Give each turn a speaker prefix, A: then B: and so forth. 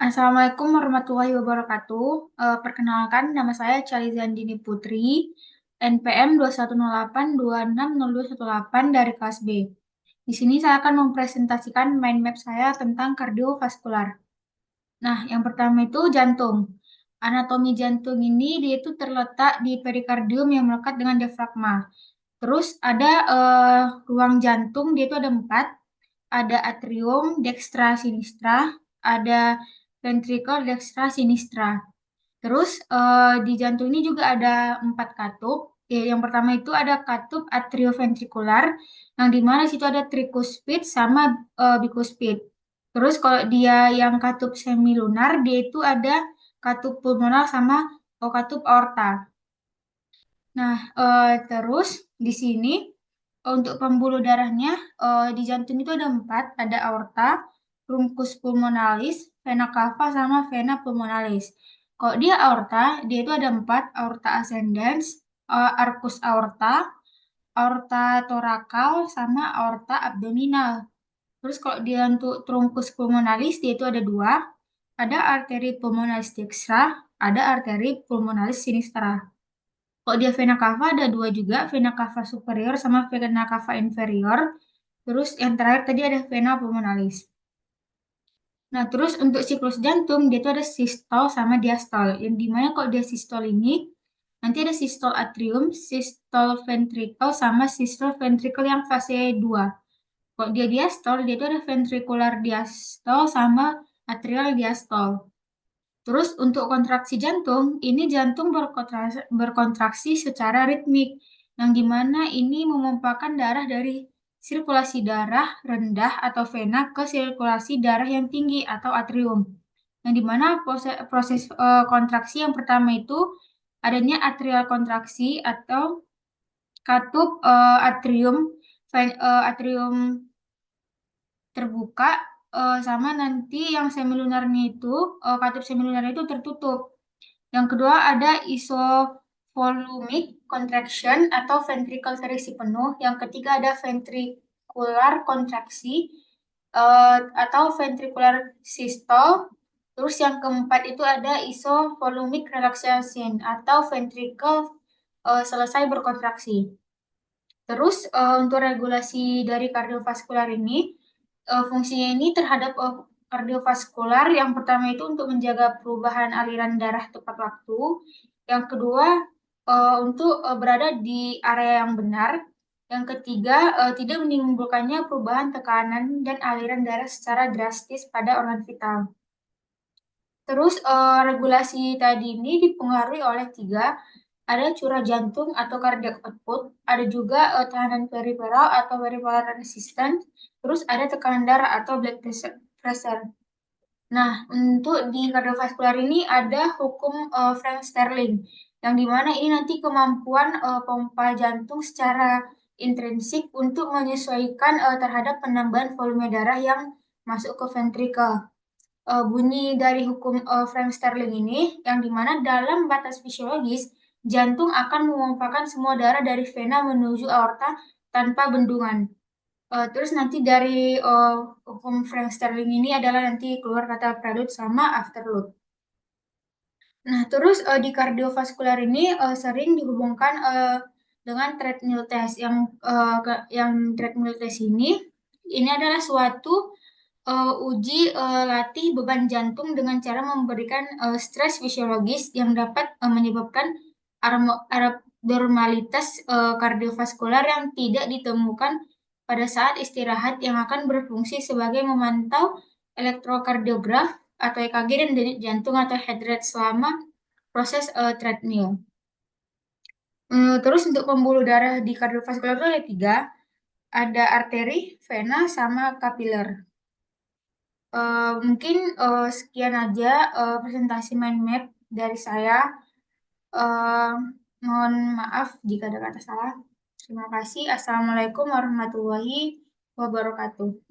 A: Assalamualaikum warahmatullahi wabarakatuh. Perkenalkan, nama saya Chalizandini Putri, NPM 2108260218 dari kelas B. Di sini saya akan mempresentasikan mind map saya tentang kardiovaskular. Nah, yang pertama itu jantung. Anatomi jantung ini dia itu terletak di perikardium yang melekat dengan diafragma. Terus ada ruang jantung, dia itu ada empat. Ada atrium, dextra, sinistra, ada ventricle, dextra, sinistra. Terus di jantung ini juga ada empat katup. Ya, yang pertama itu ada katup atrioventrikular, yang di mana situ ada tricuspid sama bicuspid. Terus kalau dia yang katup semilunar, dia itu ada katup pulmonar sama katup aorta. Nah, terus di sini untuk pembuluh darahnya di jantung itu ada empat, ada aorta, truncus pulmonalis, vena cava sama vena pulmonalis. Kalau dia aorta, dia itu ada empat, aorta ascendens, arcus aorta, aorta torakal sama aorta abdominal. Terus kalau dia untuk truncus pulmonalis, dia itu ada dua, ada arteri pulmonalis dextra, ada arteri pulmonalis sinistra. Kalau dia vena cava ada dua juga, vena cava superior sama vena cava inferior. Terus yang terakhir tadi ada vena pulmonalis. Nah, terus untuk siklus jantung dia itu ada sistol sama diastol. Yang dimana kalau dia sistol ini nanti ada sistol atrium, sistol ventricle sama sistol ventricle yang fase 2. Kalau dia diastol, dia itu ada ventricular diastol sama atrial diastol. Terus untuk kontraksi jantung, ini jantung berkontraksi secara ritmik, yang dimana ini memompakan darah dari sirkulasi darah rendah atau vena ke sirkulasi darah yang tinggi atau atrium. Yang dimana proses kontraksi yang pertama itu adanya atrial kontraksi atau katup atrium terbuka sama nanti yang semilunarnya itu katup semilunarnya itu tertutup. Yang kedua ada isovolumic contraction atau ventricle terisi penuh. Yang ketiga ada ventricular kontraksi atau ventricular systole. Terus yang keempat itu ada isovolumic relaxation atau ventricle selesai berkontraksi. Terus untuk regulasi dari kardiovaskular ini, fungsinya ini terhadap kardiovaskular yang pertama itu untuk menjaga perubahan aliran darah tepat waktu, yang kedua untuk berada di area yang benar, yang ketiga tidak menimbulkannya perubahan tekanan dan aliran darah secara drastis pada organ vital. Terus regulasi tadi ini dipengaruhi oleh tiga, ada curah jantung atau cardiac output, ada juga tekanan periferal atau peripheral resistance, terus ada tekanan darah atau blood pressure. Nah, untuk di kardiovaskular ini ada hukum Frank Sterling, yang dimana ini nanti kemampuan pompa jantung secara intrinsik untuk menyesuaikan terhadap penambahan volume darah yang masuk ke ventrikel. Bunyi dari hukum Frank Sterling ini, yang dimana dalam batas fisiologis, jantung akan memompakan semua darah dari vena menuju aorta tanpa bendungan. Terus nanti dari hukum Frank Sterling ini adalah nanti keluar kata prelude sama afterload. Nah, terus di kardiovaskular ini sering dihubungkan dengan treadmill test. Yang treadmill test ini adalah suatu uji latih beban jantung dengan cara memberikan stres fisiologis yang dapat menyebabkan abnormalitas kardiovaskular yang tidak ditemukan pada saat istirahat, yang akan berfungsi sebagai memantau elektrokardiograf atau EKG dan denyut jantung atau heart rate selama proses treadmill. Terus untuk pembuluh darah di kardiovaskular itu ada tiga, ada arteri, vena, sama kapiler. Mungkin sekian aja presentasi mind map dari saya. Eh, Mohon maaf jika ada kata salah. Terima kasih. Assalamualaikum warahmatullahi wabarakatuh.